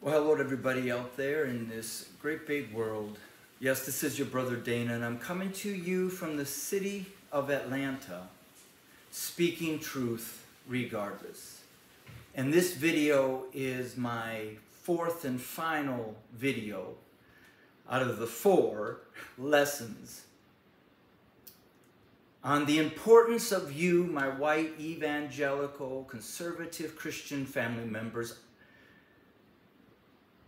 Well, hello to everybody out there in this great big world. Yes, this is your brother Dana, and I'm coming to you from the city of Atlanta, speaking truth regardless. And this video is my fourth and final video out of the 4 lessons on the importance of you, my white, evangelical, conservative Christian family members,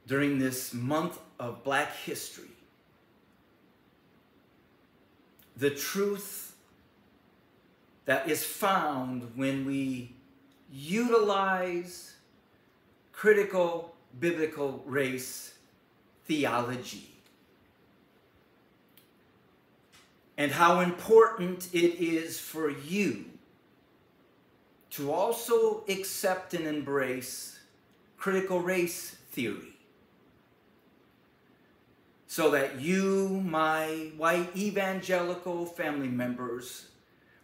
during this month of Black history. The truth that is found when we utilize critical biblical race theology. And how important it is for you to also accept and embrace critical race theory, so that you, my white evangelical family members,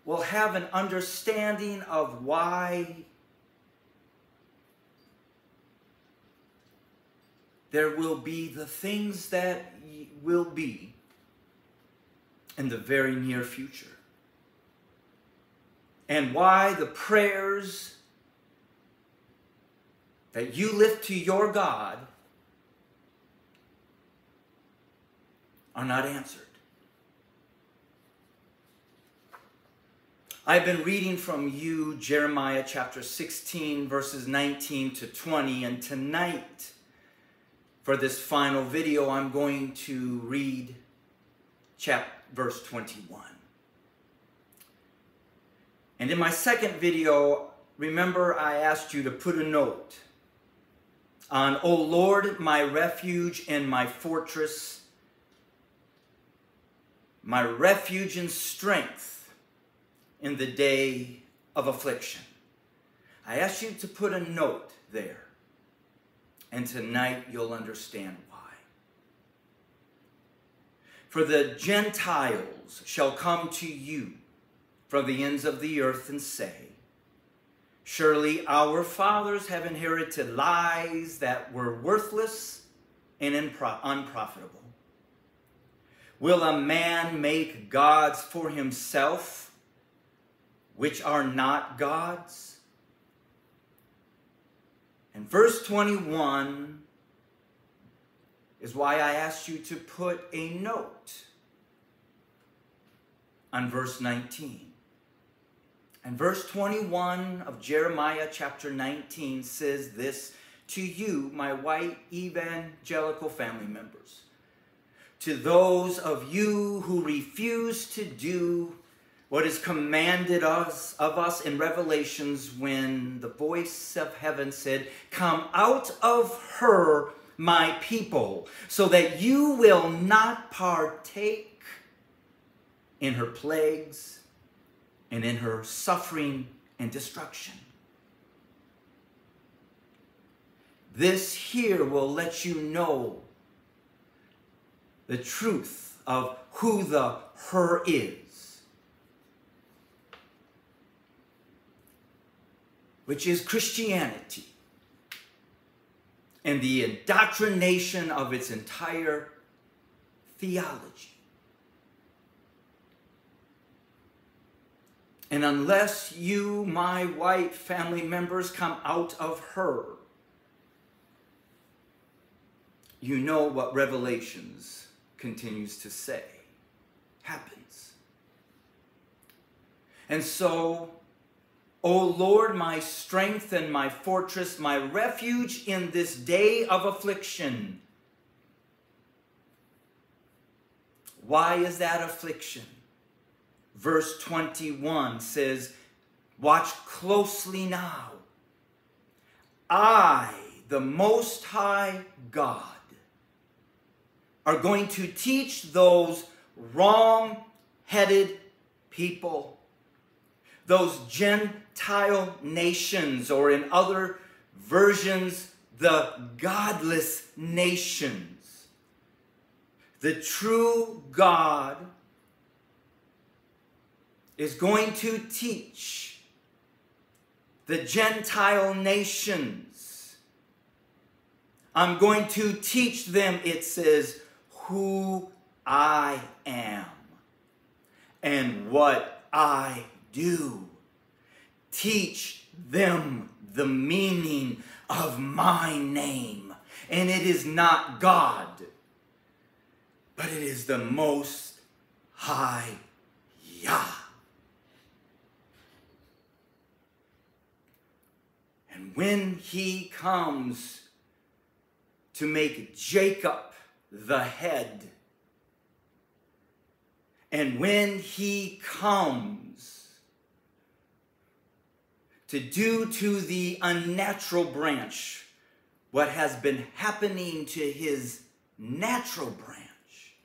will have an understanding of why there will be the things that will be in the very near future, and why the prayers that you lift to your God are not answered. I've been reading from you Jeremiah chapter 16 verses 19 to 20, and tonight for this final video I'm going to read verse 21. And in my second video, remember I asked you to put a note on, "O Lord, my refuge and my fortress, my refuge and strength in the day of affliction." I asked you to put a note there, and tonight you'll understand why. "For the Gentiles shall come to you from the ends of the earth and say, 'Surely our fathers have inherited lies that were worthless and unprofitable. Will a man make gods for himself, which are not gods?'" And verse 21 is why I asked you to put a note on verse 19. And verse 21 of Jeremiah chapter 19 says this to you, my white evangelical family members: "To those of you who refuse to do what is commanded of us in Revelations, when the voice of heaven said, 'Come out of her, my people, so that you will not partake in her plagues and in her suffering and destruction.' This here will let you know the truth of who the her is, which is Christianity and the indoctrination of its entire theology. And unless you, my white family members, come out of her, you know what Revelations continues to say happens. And so, "O Lord, my strength and my fortress, my refuge in this day of affliction." Why is that affliction? Verse 21 says, "Watch closely now. I, the Most High God, are going to teach those wrong-headed people, those Gentile nations," or in other versions, the godless nations. The true God is going to teach the Gentile nations I'm going to teach them, it says, who I am and what I do. Teach them the meaning of my name. And it is not God, but it is the Most High Yah. And when he comes to make Jacob the head, and when he comes to do to the unnatural branch what has been happening to his natural branch,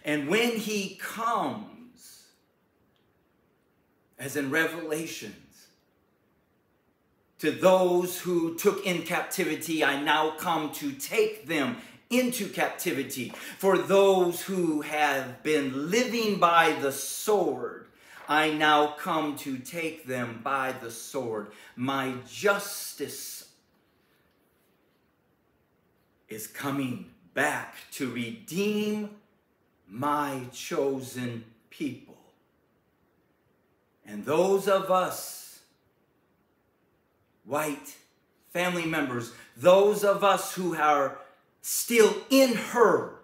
and when he comes, as in Revelations, to those who took in captivity, I now come to take them into captivity. For those who have been living by the sword, I now come to take them by the sword. My justice is coming back to redeem my chosen people. And those of us, white family members, those of us who are still in her,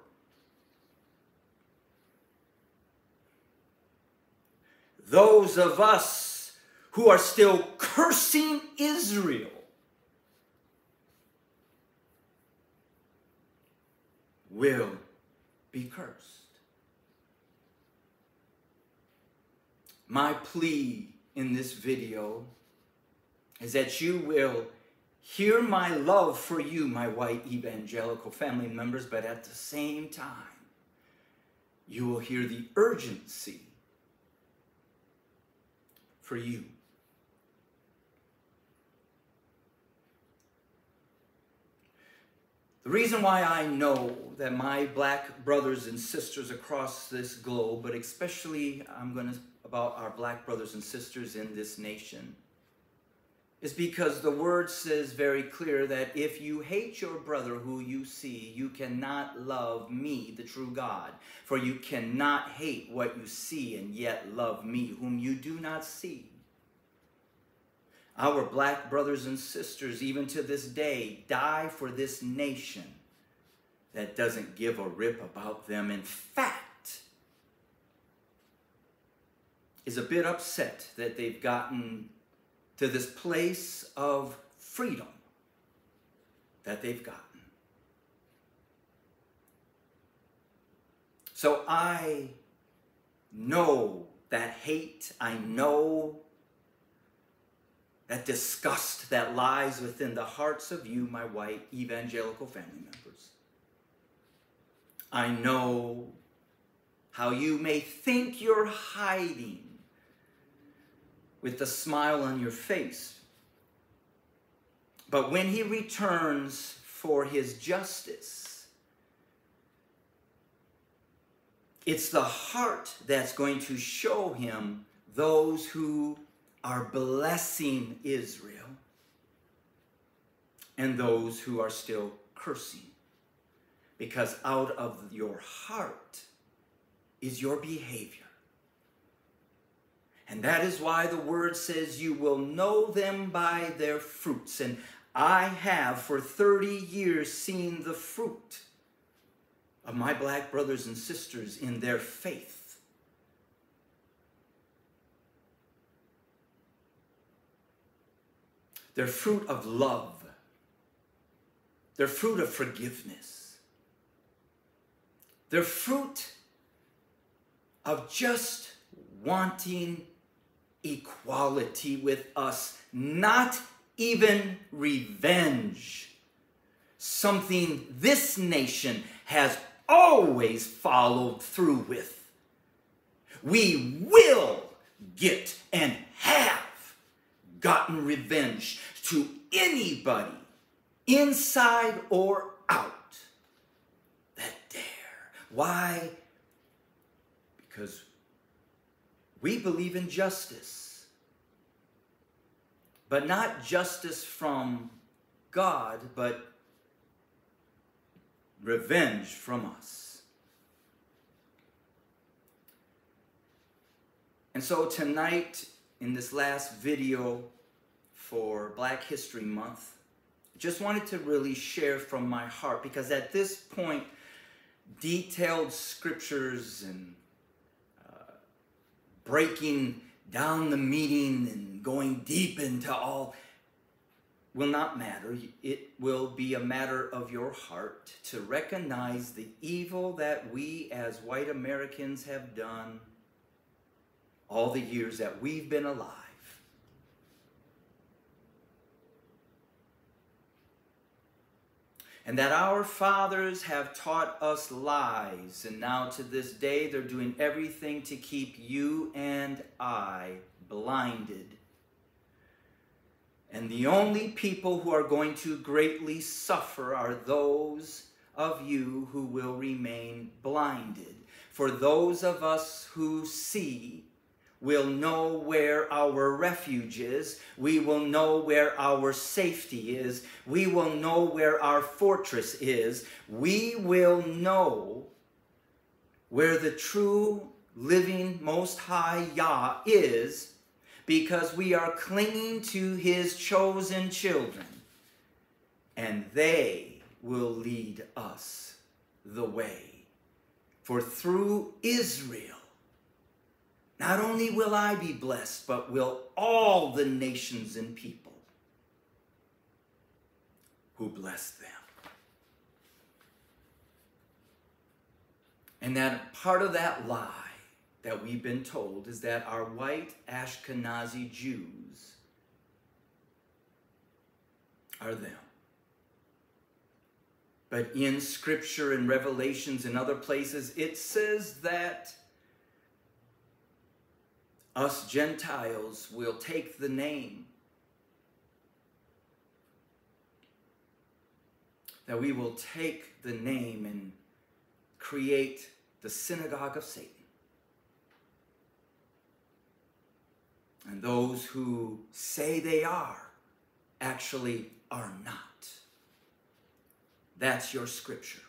those of us who are still cursing Israel, will be cursed. My plea in this video is that you will hear my love for you, my white evangelical family members, but at the same time, you will hear the urgency for you. The reason why I know that my black brothers and sisters across this globe, but especially about our black brothers and sisters in this nation, is because the word says very clear that if you hate your brother who you see, you cannot love me, the true God. For you cannot hate what you see and yet love me, whom you do not see. Our black brothers and sisters, even to this day, die for this nation that doesn't give a rip about them. In fact, is a bit upset that they've gotten to this place of freedom that they've gotten. So I know that hate, I know that disgust that lies within the hearts of you, my white evangelical family members. I know how you may think you're hiding with the smile on your face. But when he returns for his justice, it's the heart that's going to show him those who are blessing Israel and those who are still cursing. Because out of your heart is your behavior. And that is why the word says you will know them by their fruits. And I have for 30 years seen the fruit of my black brothers and sisters in their faith. Their fruit of love. Their fruit of forgiveness. Their fruit of just wanting equality with us, not even revenge. Something this nation has always followed through with. We will get and have gotten revenge to anybody, inside or out, that dare. Why? Because we believe in justice, but not justice from God, but revenge from us. And so tonight, in this last video for Black History Month, I just wanted to really share from my heart, because at this point, detailed scriptures and breaking down the meaning and going deep into all will not matter. It will be a matter of your heart to recognize the evil that we as white Americans have done all the years that we've been alive. And that our fathers have taught us lies, and now to this day they're doing everything to keep you and I blinded. And the only people who are going to greatly suffer are those of you who will remain blinded. For those of us who see will know where our refuge is. We will know where our safety is. We will know where our fortress is. We will know where the true, living, most high Yah is, because we are clinging to his chosen children, and they will lead us the way. For through Israel, not only will I be blessed, but will all the nations and people who bless them. And that part of that lie that we've been told is that our white Ashkenazi Jews are them. But in Scripture and Revelations and other places, it says that us Gentiles will take the name, that we will take the name and create the synagogue of Satan. And those who say they are actually are not. That's your scripture.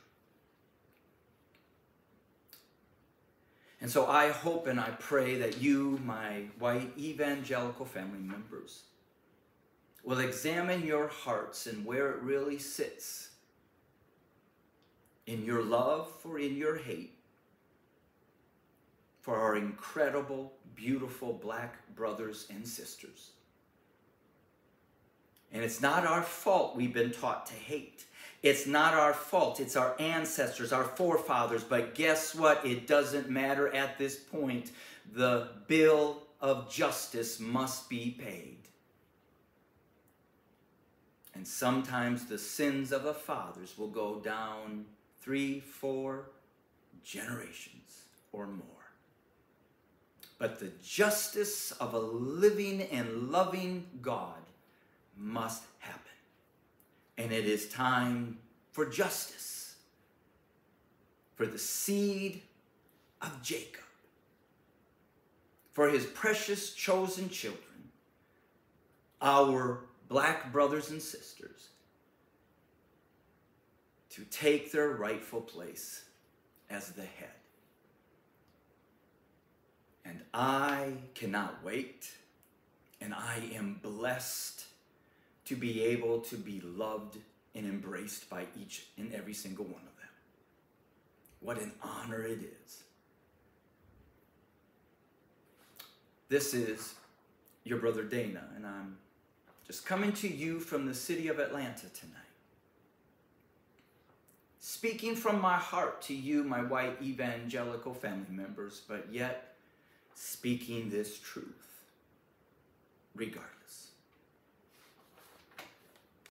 And so I hope and I pray that you, my white evangelical family members, will examine your hearts and where it really sits, in your love or in your hate for our incredible, beautiful black brothers and sisters. And it's not our fault we've been taught to hate. It's not our fault. It's our ancestors, our forefathers. But guess what? It doesn't matter at this point. The bill of justice must be paid. And sometimes the sins of the fathers will go down 3, 4 generations or more. But the justice of a living and loving God must happen. And it is time for justice, for the seed of Jacob, for his precious chosen children, our black brothers and sisters, to take their rightful place as the head. And I cannot wait, and I am blessed to be able to be loved and embraced by each and every single one of them. What an honor it is. This is your brother Dana, and I'm just coming to you from the city of Atlanta tonight, speaking from my heart to you, my white evangelical family members, but yet speaking this truth regardless.